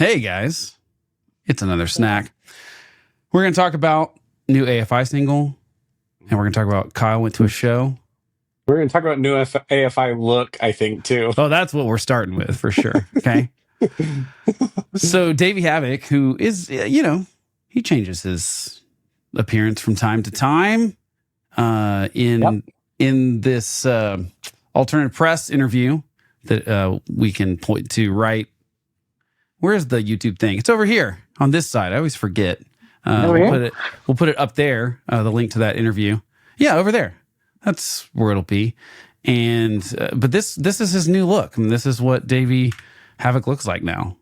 Hey guys, it's another snack. We're going to talk about new AFI single, and we're going to talk about Kyle went to a show. We're going to talk about new AFI look, I think, too. Oh, that's what we're starting with for sure. Okay. So Davey Havok, who is, he changes his appearance from time to time. In this alternative press interview that we can point to right. Where's the YouTube thing? It's over here on this side. I always forget. We'll put it up there. The link to that interview. Yeah, over there. That's where it'll be. And but this is his new look. I mean, this is what Davey Havok looks like now.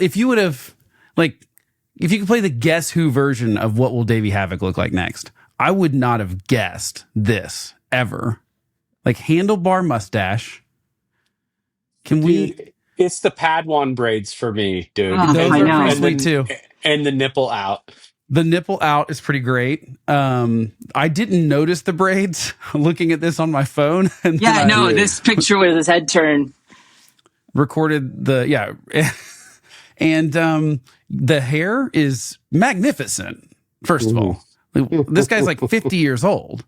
If you would have, like, if you could play the Guess Who version of what will Davey Havok look like next, I would not have guessed this ever. Like, handlebar mustache. It's the Padawan braids for me, dude. Those are pretty sweet too. And the nipple out. The nipple out is pretty great. I didn't notice the braids looking at this on my phone. And this picture with his head turned. Recorded and the hair is magnificent. First of all, this guy's like 50 years old.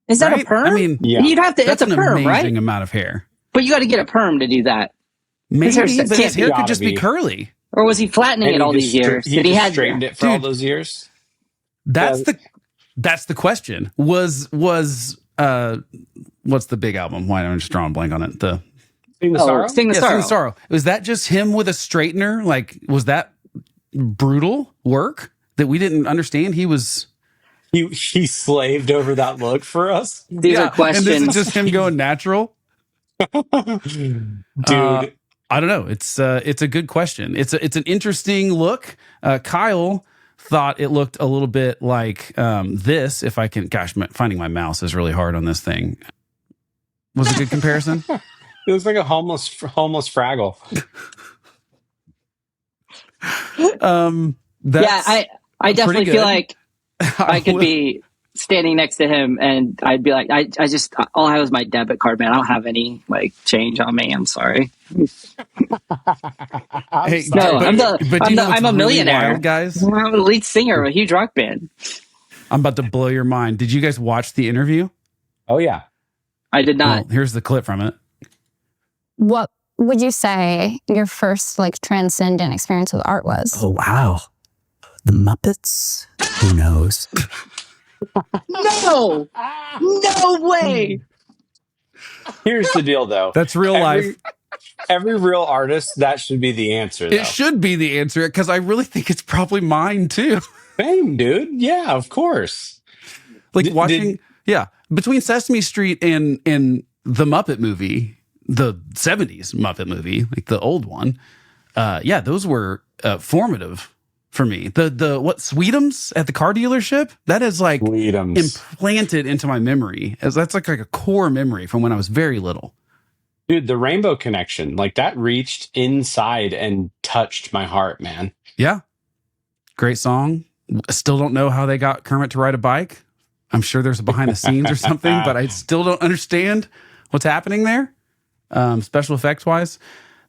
Is that right? a perm? I mean, you'd have to. That's a perm, right? Amazing amount of hair. But you got to get a perm to do that. Maybe, but his hair could just be curly. Or was he flattening it all these years? He had straightened it for all those years. That's the question. Was what's the big album? Why don't I just draw a blank on it? The Sing the Sorrow? Sing the Sorrow. Was that just him with a straightener? Like, was that brutal work that we didn't understand? He slaved over that look for us. These are questions. And this is just him going natural. Dude, I don't know. It's a good question. It's an interesting look. Kyle thought it looked a little bit like this. If I can, gosh, finding my mouse is really hard on this thing. Was it a good comparison? It was like a homeless Fraggle. I definitely feel like I could be standing next to him and I'd be like, I just, all I have is my debit card, man. I don't have any like change on me. I'm sorry. I'm a millionaire, wild, guys. I'm the lead singer of a huge rock band. I'm about to blow your mind. Did you guys watch the interview? Oh yeah, I did not. Well, here's the clip from it. What would you say your first like transcendent experience with art was? Oh wow, the Muppets. Who knows? No way. Here's the deal, though. That's real life. Every real artist, that should be the answer. Though. It should be the answer because I really think it's probably mine too. Same, dude. Yeah, of course. Like between Sesame Street and the Muppet movie, the 70s Muppet movie, like the old one. Those were formative for me. The what Sweetums at the car dealership, that is like implanted into my memory, as that's like a core memory from when I was very little. Dude, the Rainbow Connection, like that reached inside and touched my heart, man. Yeah. Great song. I still don't know how they got Kermit to ride a bike. I'm sure there's a behind the scenes or something, but I still don't understand what's happening there. Special effects wise,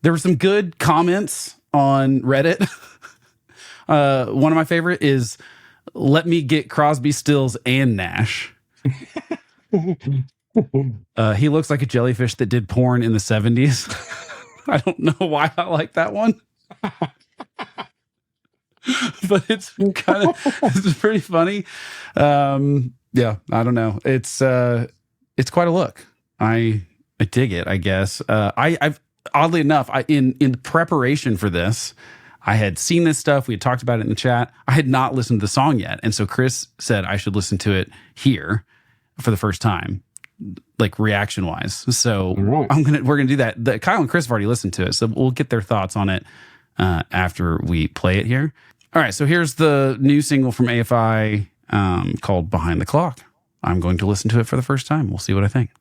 there were some good comments on Reddit. One of my favorite is, "Let me get Crosby, Stills, and Nash." He looks like a jellyfish that did porn in the 70s. I don't know why I like that one. But it's pretty funny. I don't know. It's quite a look. I dig it, I guess. I've oddly enough, in preparation for this, I had seen this stuff. We had talked about it in the chat. I had not listened to the song yet. And so Chris said I should listen to it here for the first time, like reaction wise. So we're going to do that. Kyle and Chris have already listened to it. So we'll get their thoughts on it after we play it here. All right. So here's the new single from AFI called Behind the Clock. I'm going to listen to it for the first time. We'll see what I think.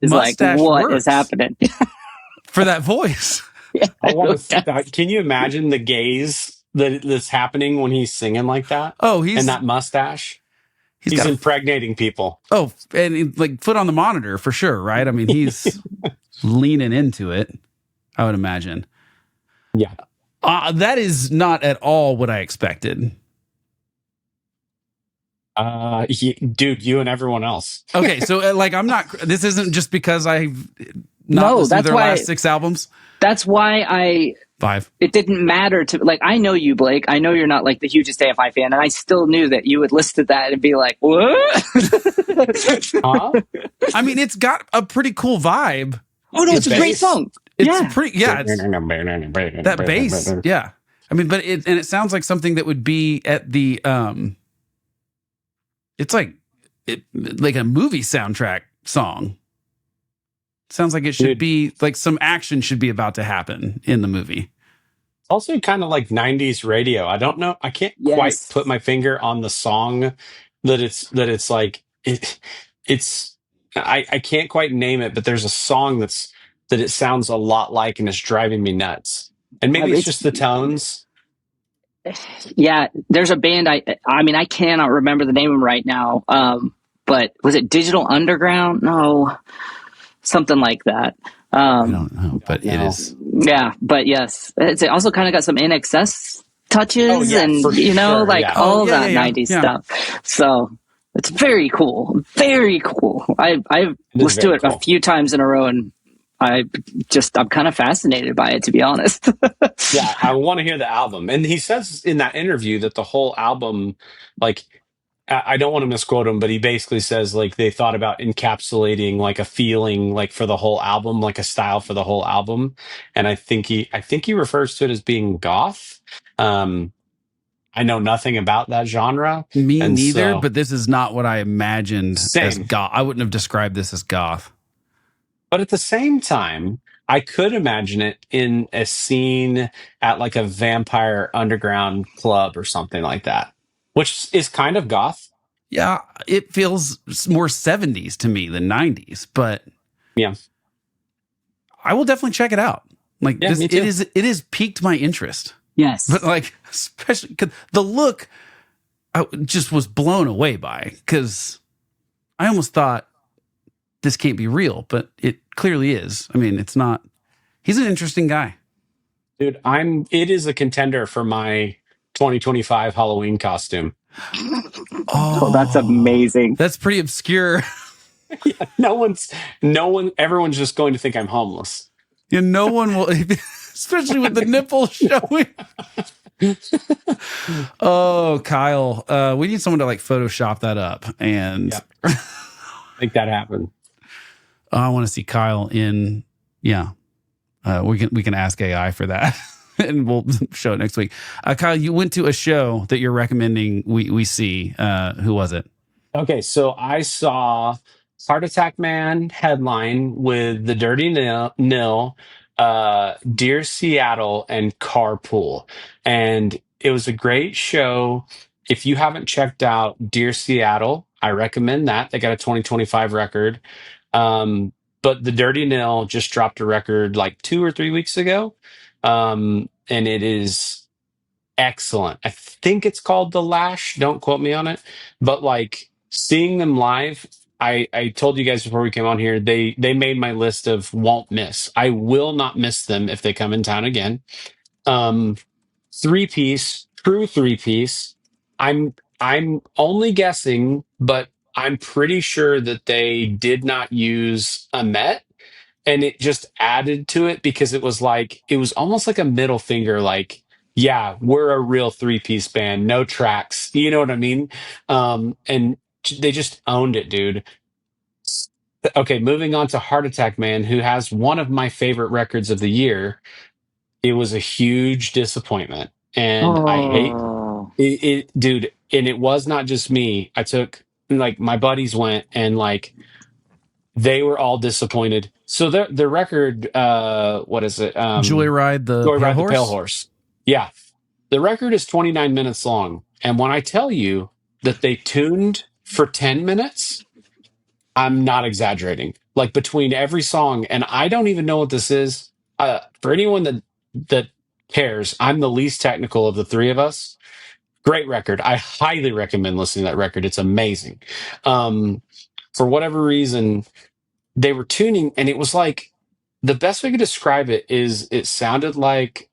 Is like, what works is happening? for that voice. Yeah, I want to. Can you imagine the gaze that's happening when he's singing like that? Oh, and that mustache. He's got impregnating people. Oh, and like foot on the monitor for sure, right? I mean, he's leaning into it, I would imagine. Yeah. That is not at all what I expected. Dude, you and everyone else. Okay, so like I'm not. This isn't just because I've not listened to their last 6 albums. That's why 5. It didn't matter to like. I know you, Blake. I know you're not like the hugest AFI fan, and I still knew that you would listen to that and be like, "What?" Huh? I mean, it's got a pretty cool vibe. Oh no, it's a great song. It's pretty. Yeah, it's, that bass. Yeah, I mean, but it sounds like something that would be at the It's like a movie soundtrack song. Sounds like it should be like some action should be about to happen in the movie. Also kind of like 90s radio. I don't know. I can't quite put my finger on the song that it's like it's I can't quite name it, but there's a song that it sounds a lot like and it's driving me nuts. And maybe it's just the tones. Yeah, there's a band I mean I cannot remember the name of them right now. But was it Digital Underground? No. Something like that. I don't know, but it is. Yeah, but yes, it's also kind of got some NXS touches, and all that 90s stuff. So it's very cool, very cool. I've listened to it a few times in a row, and I'm kind of fascinated by it, to be honest. Yeah, I want to hear the album. And he says in that interview that the whole album, like, I don't want to misquote him, but he basically says like they thought about encapsulating like a feeling like for the whole album, like a style for the whole album. And I think he refers to it as being goth. I know nothing about that genre. Me neither, but this is not what I imagined as goth. I wouldn't have described this as goth. But at the same time, I could imagine it in a scene at like a vampire underground club or something like that. Which is kind of goth. Yeah, it feels more 70s to me than 90s, but yeah, I will definitely check it out. Like me too. It has piqued my interest. Yes, but like especially because the look, I just was blown away by because I almost thought this can't be real, but it clearly is. I mean, it's not. He's an interesting guy, dude. It is a contender for my 2025 Halloween costume. Oh, that's amazing. That's pretty obscure. Yeah, everyone's just going to think I'm homeless. Yeah, no one will, especially with the nipples showing. Oh, Kyle, we need someone to like Photoshop that up and make that happen. I want to see Kyle in. Yeah, we can ask AI for that. And we'll show it next week. Kyle, you went to a show that you're recommending we see. Who was it? Okay, so I saw Heart Attack Man headline with The Dirty Nil, Dear Seattle, and Carpool. And it was a great show. If you haven't checked out Dear Seattle, I recommend that. They got a 2025 record. But The Dirty Nil just dropped a record like 2 or 3 weeks ago. And it is excellent. I think it's called The Lash. Don't quote me on it. But like seeing them live, I told you guys before we came on here, they made my list of won't miss. I will not miss them if they come in town again. 3-piece, true 3-piece. I'm only guessing, but I'm pretty sure that they did not use a Met, and it just added to it because it was almost like a middle finger, like, yeah, we're a real 3-piece band, no tracks. You know what I mean? And they just owned it, dude. Okay, moving on to Heart Attack Man, who has one of my favorite records of the year. It was a huge disappointment. And I hate Oh. dude. And it was not just me. I took, like, my buddies went, and like they were all disappointed. So the record, what is it? Joyride the Pale Joyride the Pale Horse. Horse. Yeah. The record is 29 minutes long. And when I tell you that they tuned for 10 minutes, I'm not exaggerating. Like, between every song, and I don't even know what this is. For anyone that cares, I'm the least technical of the three of us. Great record. I highly recommend listening to that record. It's amazing. For whatever reason, they were tuning, and it was like, the best way to describe it is it sounded like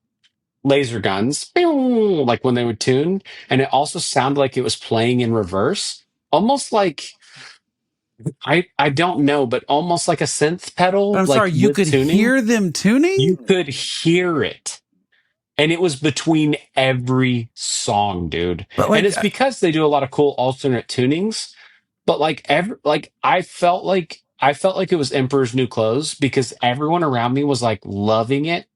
laser guns, like when they would tune, and it also sounded like it was playing in reverse, almost like, I don't know, but almost like a synth pedal. I'm like, sorry, you with could tuning, hear them tuning? you could hear it. And it was between every song, dude. But like, and it's because they do a lot of cool alternate tunings. But I felt like it was Emperor's New Clothes, because everyone around me was like loving it,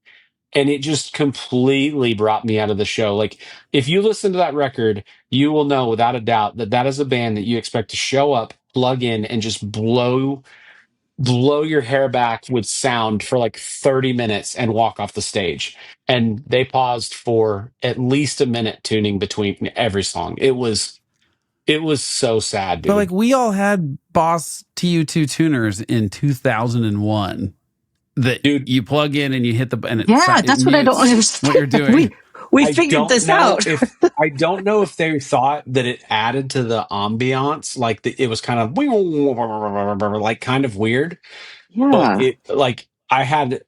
and it just completely brought me out of the show. Like, if you listen to that record, you will know without a doubt that that is a band that you expect to show up, plug in, and just blow your hair back with sound for like 30 minutes and walk off the stage. And they paused for at least a minute tuning between every song. It was so sad, dude. But like, we all had Boss TU2 tuners in 2001 that, dude, you plug in and you hit the, and that's what I don't understand. What you're doing. we figured this out. I don't know if they thought that it added to the ambiance, like it was kind of like kind of weird. Yeah. But it, like, I had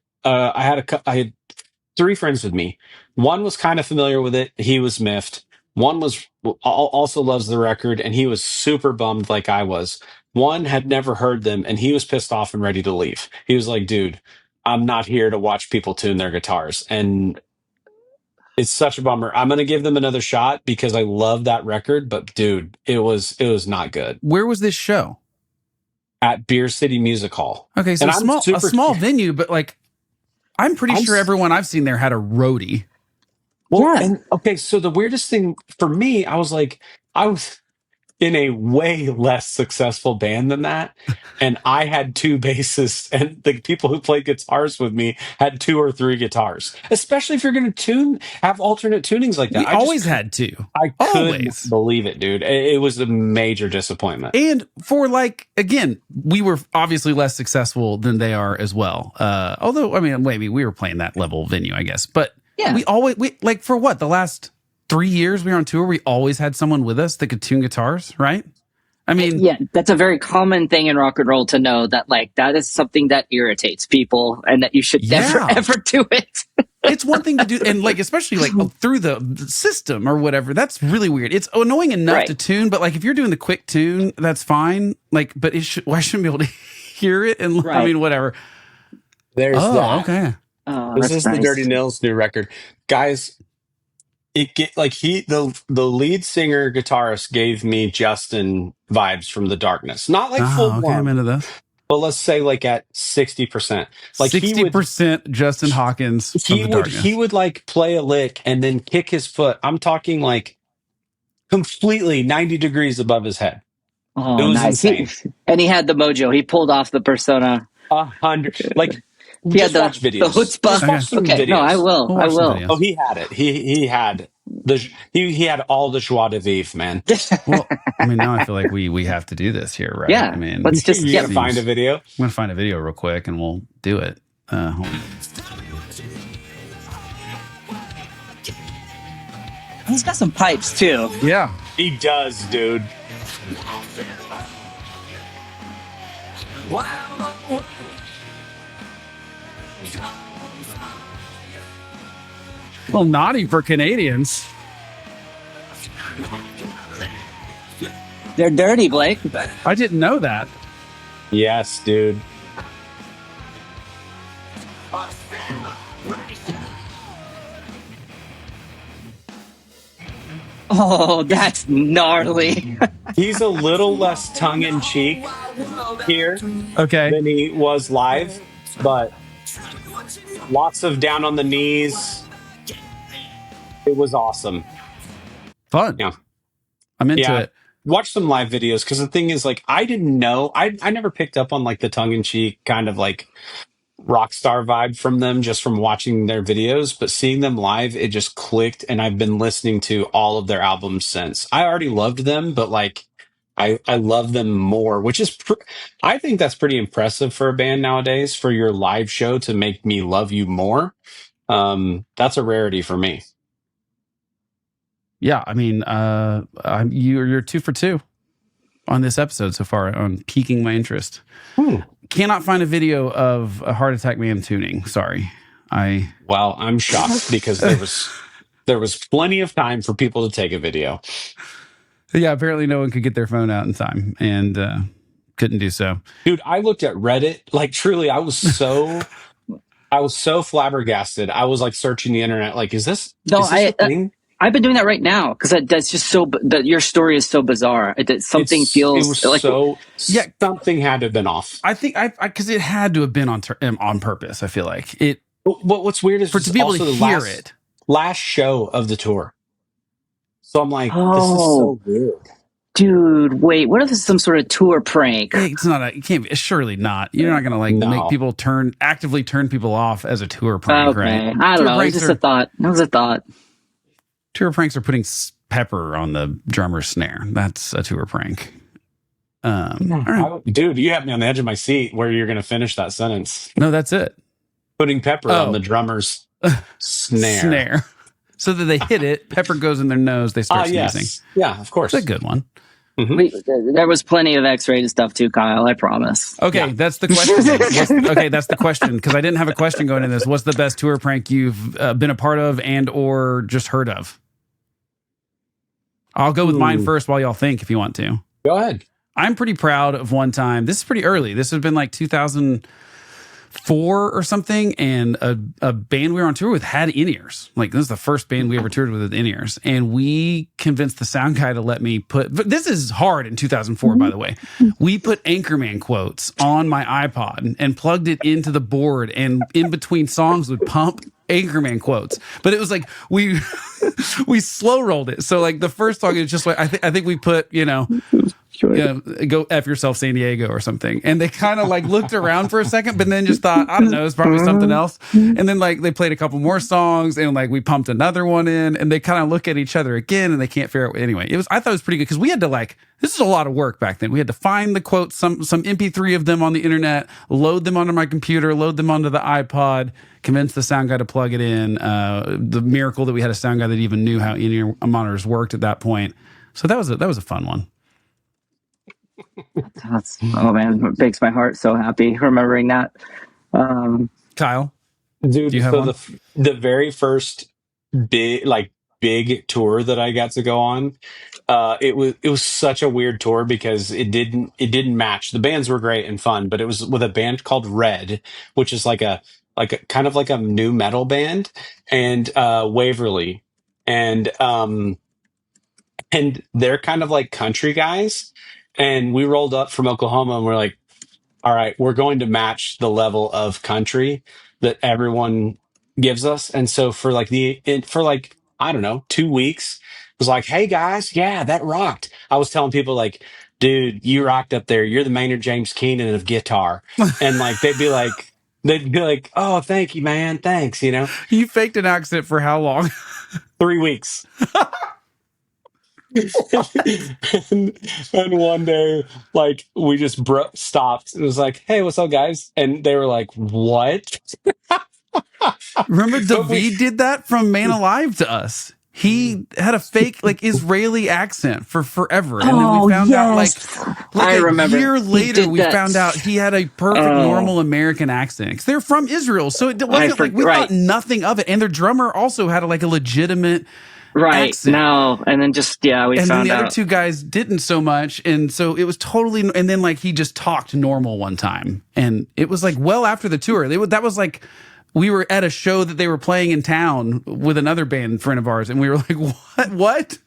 3 friends with me. One was kind of familiar with it. He was miffed. One was also loves the record, and he was super bummed like I was. One had never heard them, and he was pissed off and ready to leave. He was like, dude, I'm not here to watch people tune their guitars. And it's such a bummer. I'm going to give them another shot because I love that record, but dude, it was not good. Where was this show? At Beer City Music Hall. Okay, so a small venue, but like, I'm pretty sure everyone I've seen there had a roadie. Well, and okay, so the weirdest thing for me, I was in a way less successful band than that, and I had 2 bassists, and the people who played guitars with me had 2 or 3 guitars. Especially if you're going to have alternate tunings like that. We always had to. I couldn't believe it, dude. It was a major disappointment. And for, like, again, we were obviously less successful than they are as well. Although, I mean, maybe we were playing that level venue, I guess. But yeah, we like, for what, the last 3 years we were on tour, we always had someone with us that could tune guitars, right? I mean, yeah, that's a very common thing in rock and roll to know that, like, that is something that irritates people, and that you should never ever do it. It's one thing to do, and like, especially like through the system or whatever. That's really weird. It's annoying enough to tune, but like, if you're doing the quick tune, that's fine. Like, but I shouldn't be able to hear it. And I mean, whatever. There's that. Okay. This is the Dirty Nils' new record, guys. The lead singer guitarist gave me Justin vibes from The Darkness. Not like full blown. I'm into this. But let's say like at 60%. Like 60% Justin Hawkins. He would like play a lick and then kick his foot. I'm talking like completely 90 degrees above his head. Oh, it was insane. And he had the mojo. He pulled off the persona. 100. Like, he had watch videos. The chutzpah. Okay, no, I will. Oh, he had it. He had all the joie de vivre, man. Well, I mean, now I feel like we have to do this here, right? Yeah. I mean, let's just find a video. I'm gonna find a video real quick, and we'll do it. Hold on. He's got some pipes too. Yeah, he does, dude. A little naughty for Canadians. They're dirty, Blake. I didn't know that. Yes, dude. Oh, that's gnarly. He's a little less tongue-in-cheek here than he was live, but lots of down on the knees. It was awesome. Fun. Yeah. I'm into it. Watch some live videos, because the thing is, like, I didn't know. I never picked up on, like, the tongue-in-cheek kind of, like, rock star vibe from them just from watching their videos, but seeing them live, it just clicked, and I've been listening to all of their albums since. I already loved them, but, like, I love them more, which is I think that's pretty impressive for a band nowadays, for your live show to make me love you more. That's a rarity for me. Yeah, I mean, you're 2 for 2 on this episode so far on piquing my interest. Cannot find a video of a Heart Attack Man tuning. Sorry, Well, I'm shocked, because there was plenty of time for people to take a video. Yeah, apparently no one could get their phone out in time and couldn't do so. Dude, I looked at Reddit, like, truly, I was so flabbergasted. I was, like, searching the internet, like, is this a thing? I've been doing that right now, because that's just so. Your story is so bizarre. Something something had to have been off. I think because it had to have been on purpose. I feel like it. What's weird is to be able to hear it. Last show of the tour. So I'm like, this is so weird. Dude, wait, what if it's some sort of tour prank? It's not. It can't be. It's surely not. You're not going to make people actively turn people off as a tour prank, right? I don't know. It was just a thought. That was a thought. Tour pranks are putting pepper on the drummer's snare. That's a tour prank. All right. Dude, you have me on the edge of my seat where you're going to finish that sentence. No, that's it. Putting pepper on the drummer's snare. So that they hit it, pepper goes in their nose, they start sneezing. Yes. Yeah, of course. It's a good one. Mm-hmm. There was plenty of X-rated stuff too, Kyle, I promise. Okay, that's the question. That's the question, because I didn't have a question going into this. What's the best tour prank you've been a part of and or just heard of? I'll go with mine first while y'all think, if you want to. Go ahead. I'm pretty proud of one time. This is pretty early. This has been like 2004 or something, and a band we were on tour with had in-ears. Like, this is the first band we ever toured with in-ears, and we convinced the sound guy to let me but this is hard in 2004, by the way. We put Anchorman quotes on my iPod and plugged it into the board, and in between songs would pump Anchorman quotes. But it was like we slow rolled it. So like the first song is just like I think we put, go F yourself San Diego or something. And they kind of like looked around for a second, but then just thought, I don't know, it's probably something else. And then like they played a couple more songs, and like we pumped another one in, and they kind of look at each other again, and they can't figure out. Anyway, I thought it was pretty good, because we had to this is a lot of work back then. We had to find the quotes, some MP3 of them on the internet, load them onto my computer, load them onto the iPod, convince the sound guy to plug it in. The miracle that we had a sound guy that even knew how in-ear monitors worked at that point. So that was a fun one. Oh man, it makes my heart so happy remembering that. Kyle, dude, so the very first big tour that I got to go on, it was such a weird tour, because it didn't match. The bands were great and fun, but it was with a band called Red, which is like a kind of like a new metal band, and Waverly, and they're kind of like country guys. And we rolled up from Oklahoma, and we're like, all right, we're going to match the level of country that everyone gives us. And so for I don't know, 2 weeks, it was like, hey guys, yeah, that rocked. I was telling people like, dude, you rocked up there. You're the Maynard James Keenan of guitar. And like, they'd be like, oh, thank you, man. Thanks. You faked an accent for how long? 3 weeks. and one day, like, we just stopped. It was like, hey, what's up, guys? And they were like, what? Remember Davey did that from Man Alive to us. He had a fake Israeli accent for forever, and then we found out I remember. A year later we found out he had a perfect normal American accent, because they're from Israel, so it wasn't we thought nothing of it. And their drummer also had a legitimate Right. No. And then just, we and found out. And then the other two guys didn't so much. And so it was totally, and then like he just talked normal one time. And it was like well after the tour. That was like, we were at a show that they were playing in town with another band friend of ours. And we were like, what?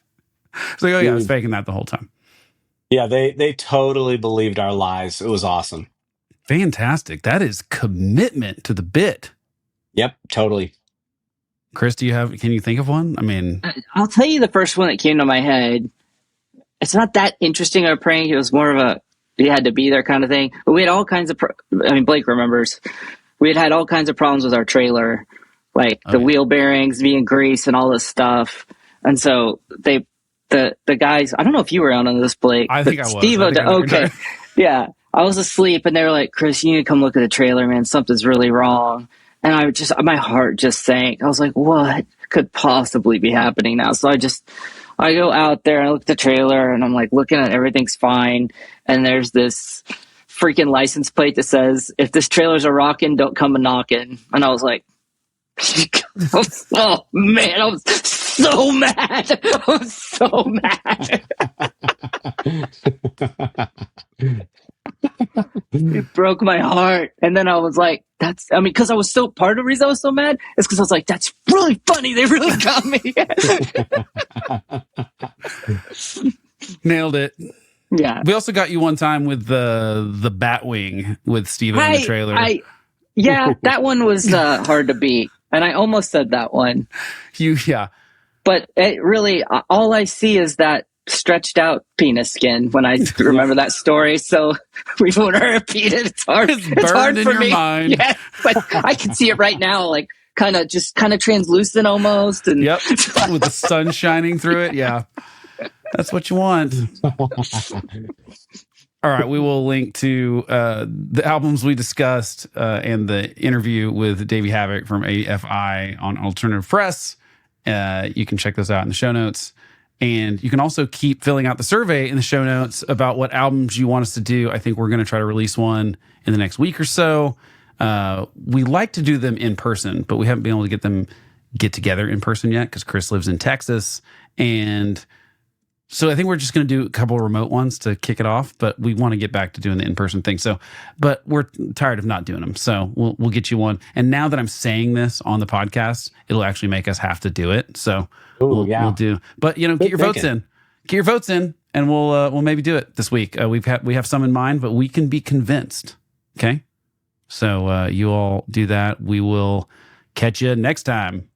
It's like, oh yeah, I was faking that the whole time. Yeah, they totally believed our lies. It was awesome. Fantastic. That is commitment to the bit. Yep, totally. Chris, can you think of one? I mean, I'll tell you the first one that came to my head. It's not that interesting of a prank. It was more of a, you had to be there kind of thing. But we had all kinds of, Blake remembers, we had all kinds of problems with our trailer, like the wheel bearings being greased and all this stuff. And so the guys, I don't know if you were out on this, Blake. I think I was. Steve, okay. Yeah. I was asleep and they were like, Chris, you need to come look at the trailer, man. Something's really wrong. And my heart just sank. I was like, what could possibly be happening now? So I go out there and I look at the trailer and I'm like looking at everything's fine. And there's this freaking license plate that says, if this trailer's a rockin', don't come a knockin'. And I was like, oh man, I was so mad. I was so mad. It broke my heart. And then I was like, because I was so, part of the reason I was so mad is because I was like, that's really funny. They really got me. Nailed it. Yeah. We also got you one time with the Batwing with Steven in the trailer. Yeah, that one was hard to beat. And I almost said that one. But it really, all I see is that stretched out penis skin when I remember that story. So we won't repeat it. It's hard. It's hard for me. Mind. Yes, but I can see it right now, like kind of translucent almost. And yep, with the sun shining through it. Yeah, that's what you want. All right, we will link to the albums we discussed and the interview with Davey Havok from AFI on Alternative Press. You can check those out in the show notes. And you can also keep filling out the survey in the show notes about what albums you want us to do. I think we're going to try to release one in the next week or so. We like to do them in person, but we haven't been able to get together in person yet because Chris lives in Texas. And so I think we're just going to do a couple of remote ones to kick it off, but we want to get back to doing the in-person thing. So, but we're tired of not doing them. So we'll get you one. And now that I'm saying this on the podcast, it'll actually make us have to do it. So we'll do, but get your votes in, and we'll maybe do it this week. We have some in mind, but we can be convinced. Okay. So you all do that. We will catch you next time.